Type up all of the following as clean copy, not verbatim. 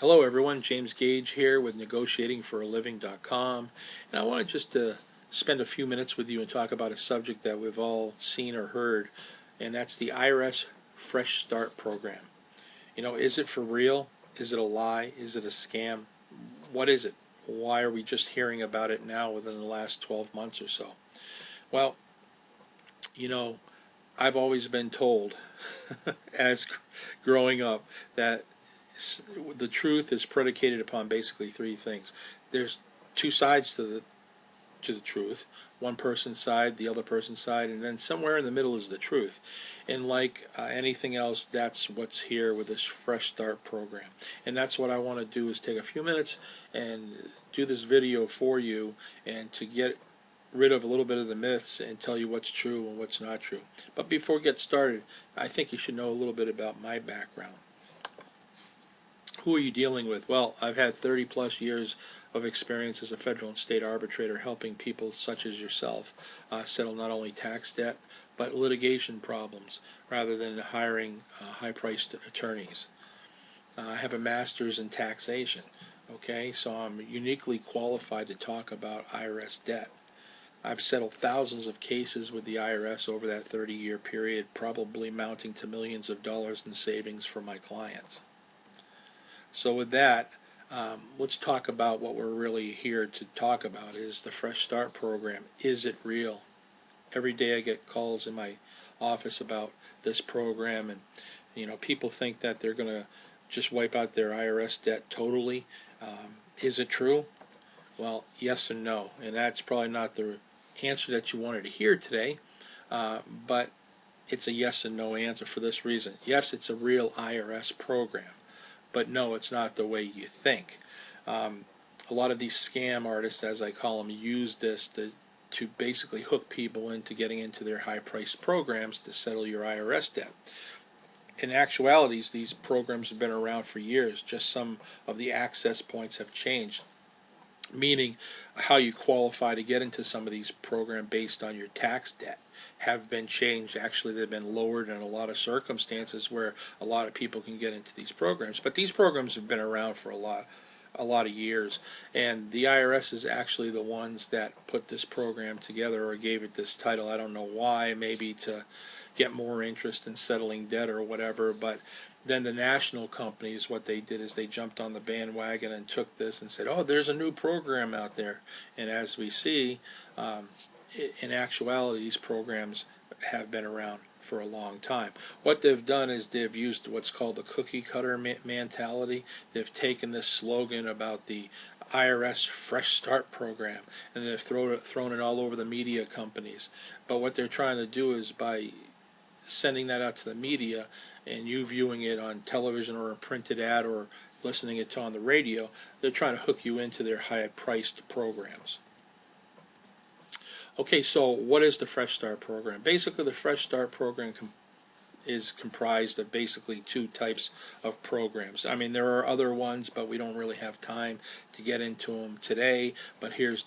Hello everyone, James Gage here with negotiatingforaliving.com, and I wanted just to spend a few minutes with you and talk about a subject that we've all seen or heard, and that's the IRS Fresh Start program. You know, is it for real? Is it a lie? Is it a scam? What is it? Why are we just hearing about it now within the last 12 months or so? Well, you know, I've always been told as growing up that the truth is predicated upon basically three things. There's two sides to the truth. One person's side, the other person's side, and then somewhere in the middle is the truth. And like anything else, that's what's here with this Fresh Start program. And that's what I want to do, is take a few minutes and do this video for you, and to get rid of a little bit of the myths and tell you what's true and what's not true. But before we get started, I think you should know a little bit about my background. Who are you dealing with? Well, I've had 30 plus years of experience as a federal and state arbitrator, helping people such as yourself settle not only tax debt but litigation problems, rather than hiring high-priced attorneys. I have a master's in taxation, okay, so I'm uniquely qualified to talk about IRS debt. I've settled thousands of cases with the IRS over that 30-year period, probably amounting to millions of dollars in savings for my clients. So with that, let's talk about what we're really here to talk about, is the Fresh Start program. Is it real? Every day I get calls in my office about this program, and people think that they're going to just wipe out their IRS debt totally. Is it true? Well, yes and no, and that's probably not the answer that you wanted to hear today, but it's a yes and no answer for this reason. Yes, it's a real IRS program, but no, it's not the way you think. A lot of these scam artists, as I call them, use this to basically hook people into getting into their high-priced programs to settle your IRS debt. In actuality, these programs have been around for years. Just some of the access points have changed, meaning how you qualify to get into some of these programs based on your tax debt have been changed. Actually, they've been lowered in a lot of circumstances where a lot of people can get into these programs. But these programs have been around for a lot of years, and the IRS is actually the ones that put this program together, or gave it this title. I don't know why, maybe to get more interest in settling debt or whatever, but then the national companies, what they did is they jumped on the bandwagon and took this and said, oh, there's a new program out there. And as we see, in actuality, these programs have been around for a long time. What they've done is they've used what's called the cookie cutter mentality. They've taken this slogan about the IRS Fresh Start program, and they've thrown it all over the media companies. But what they're trying to do is, by sending that out to the media and you viewing it on television or a printed ad or listening it to on the radio, they're trying to hook you into their high-priced programs. Okay, so what is the Fresh Start program? Basically, the Fresh Start program is comprised of basically two types of programs. I mean, there are other ones, but we don't really have time to get into them today, but here's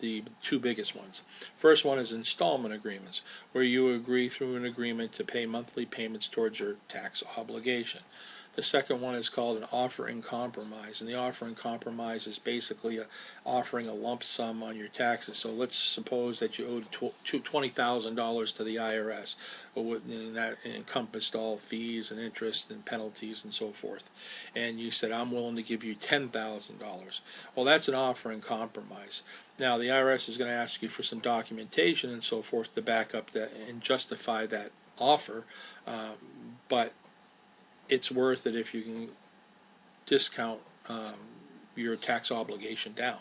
the two biggest ones. First one is installment agreements, where you agree through an agreement to pay monthly payments towards your tax obligation. The second one is called an offer in compromise, and the offer in compromise is basically offering a lump sum on your taxes. So let's suppose that you owed $20,000 to the IRS, and that encompassed all fees and interest and penalties and so forth. And you said, I'm willing to give you $10,000. Well, that's an offer in compromise. Now, the IRS is going to ask you for some documentation and so forth to back up that and justify that offer, but it's worth it if you can discount your tax obligation down.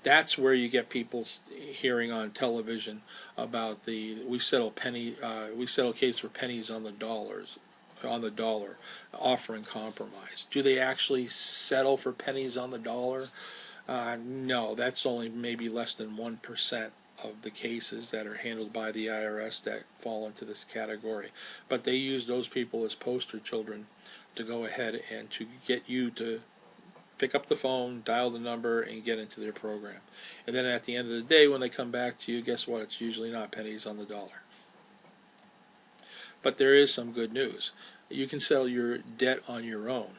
That's where you get people hearing on television about we settle case for pennies on the dollar, offering compromise. Do they actually settle for pennies on the dollar? No, that's only maybe less than 1% of the cases that are handled by the IRS that fall into this category. But they use those people as poster children to go ahead and to get you to pick up the phone, dial the number, and get into their program. And then at the end of the day, when they come back to you, guess what? It's usually not pennies on the dollar. But there is some good news. You can settle your debt on your own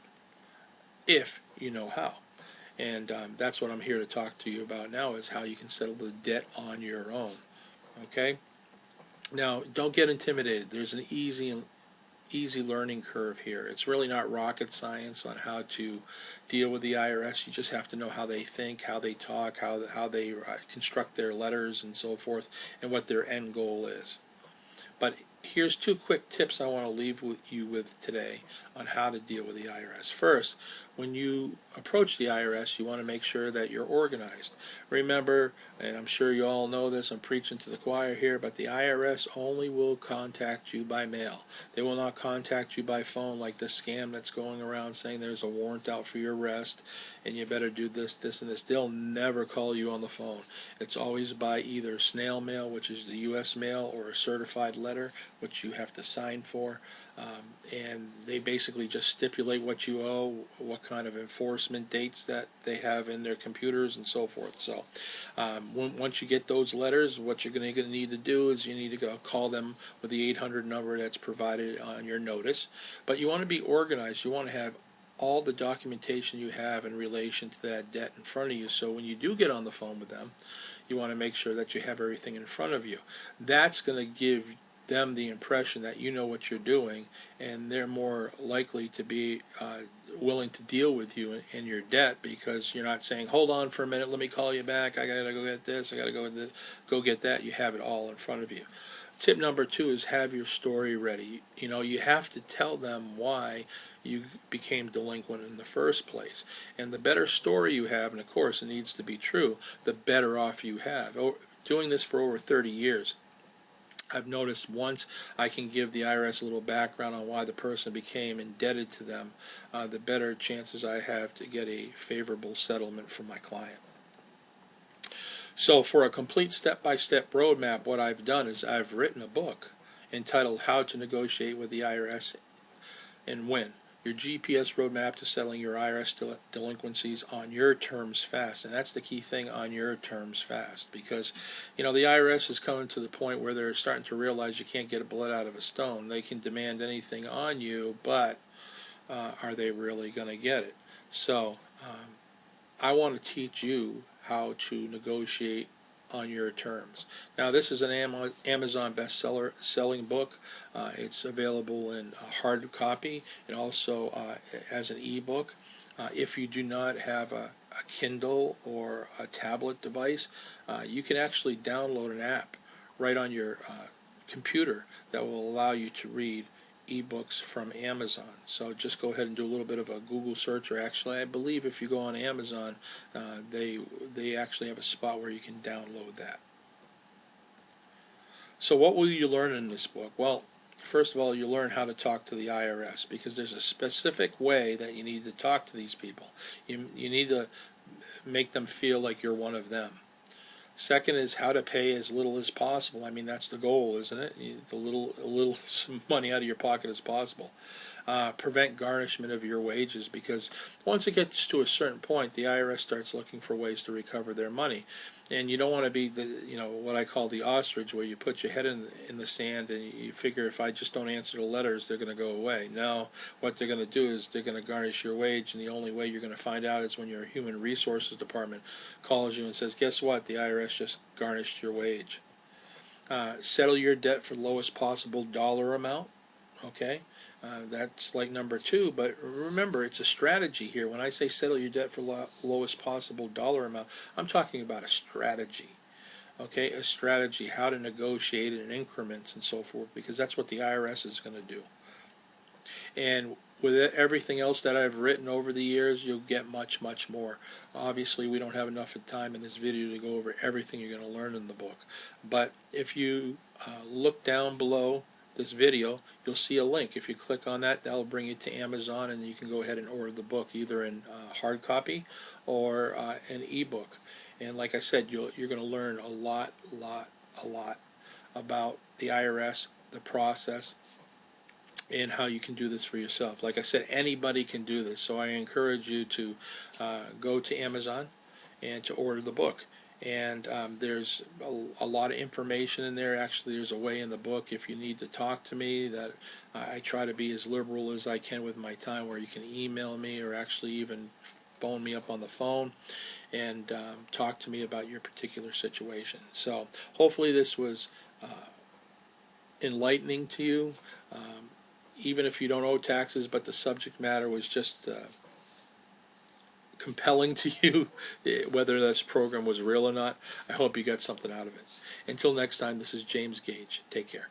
if you know how. And that's what I'm here to talk to you about now, is how you can settle the debt on your own. Okay? Now, don't get intimidated. There's an easy learning curve here. It's really not rocket science on how to deal with the IRS. You just have to know how they think, how they talk, how they construct their letters and so forth, and what their end goal is. But here's two quick tips I want to leave you with today on how to deal with the IRS. First, when you approach the IRS, you want to make sure that you're organized. Remember, and I'm sure you all know this, I'm preaching to the choir here, but the IRS only will contact you by mail. They will not contact you by phone like this scam that's going around saying there's a warrant out for your arrest and you better do this, this, and this. They'll never call you on the phone. It's always by either snail mail, which is the U.S. mail, or a certified letter, which you have to sign for. And they basically just stipulate what you owe, what kind of enforcement dates that they have in their computers, and so forth. So once you get those letters, what you're going to need to do is you need to go call them with the 800 number that's provided on your notice. But you want to be organized. You want to have all the documentation you have in relation to that debt in front of you, so when you do get on the phone with them, you want to make sure that you have everything in front of you. That's going to give them the impression that you know what you're doing, and they're more likely to be willing to deal with you in your debt, because you're not saying, hold on for a minute, let me call you back, I gotta go get this, I gotta go get that. You have it all in front of you. Tip number 2 is have your story ready. You know, you have to tell them why you became delinquent in the first place. And the better story you have, and of course it needs to be true, the better off you have. Doing this for over 30 years, I've noticed once I can give the IRS a little background on why the person became indebted to them, the better chances I have to get a favorable settlement from my client. So for a complete step-by-step roadmap, what I've done is I've written a book entitled How to Negotiate with the IRS and Win. Your GPS roadmap to settling your IRS delinquencies on your terms fast. And that's the key thing, on your terms fast. Because, you know, the IRS is coming to the point where they're starting to realize you can't get blood out of a stone. They can demand anything on you, but are they really going to get it? So I want to teach you how to negotiate on your terms. Now, this is an Amazon bestseller selling book. It's available in hard copy and also as an ebook. If you do not have a Kindle or a tablet device, you can actually download an app right on your computer that will allow you to read ebooks from Amazon. So just go ahead and do a little bit of a Google search, or actually I believe if you go on Amazon, they actually have a spot where you can download that. So what will you learn in this book? Well, first of all, you learn how to talk to the IRS, because there's a specific way that you need to talk to these people. You need to make them feel like you're one of them. Second is how to pay as little as possible. I mean, that's the goal, isn't it? A little money out of your pocket as possible. Prevent garnishment of your wages, because once it gets to a certain point, the IRS starts looking for ways to recover their money. And you don't want to be what I call the ostrich, where you put your head in the sand and you figure, if I just don't answer the letters, they're going to go away. No, what they're going to do is they're going to garnish your wage, and the only way you're going to find out is when your human resources department calls you and says, guess what, the IRS just garnished your wage. Settle your debt for the lowest possible dollar amount. Okay, that's like number 2, but remember, it's a strategy here. When I say settle your debt for lowest possible dollar amount, I'm talking about a strategy. Okay, a strategy, how to negotiate it in increments and so forth, because that's what the IRS is going to do. And with everything else that I've written over the years, you'll get much, much more. Obviously, we don't have enough time in this video to go over everything you're going to learn in the book. But if you look down below this video, you'll see a link. If you click on that, that'll bring you to Amazon, and you can go ahead and order the book, either in hard copy or an ebook. And like I said, you're going to learn a lot about the IRS, the process, and how you can do this for yourself. Like I said, anybody can do this, so I encourage you to go to Amazon and to order the book. And there's a lot of information in there. Actually, there's a way in the book, if you need to talk to me, that I try to be as liberal as I can with my time, where you can email me or actually even phone me up on the phone and talk to me about your particular situation. So hopefully this was enlightening to you, even if you don't owe taxes, but the subject matter was just compelling to you, whether this program was real or not. I hope you got something out of it. Until next time, this is James Gage. Take care.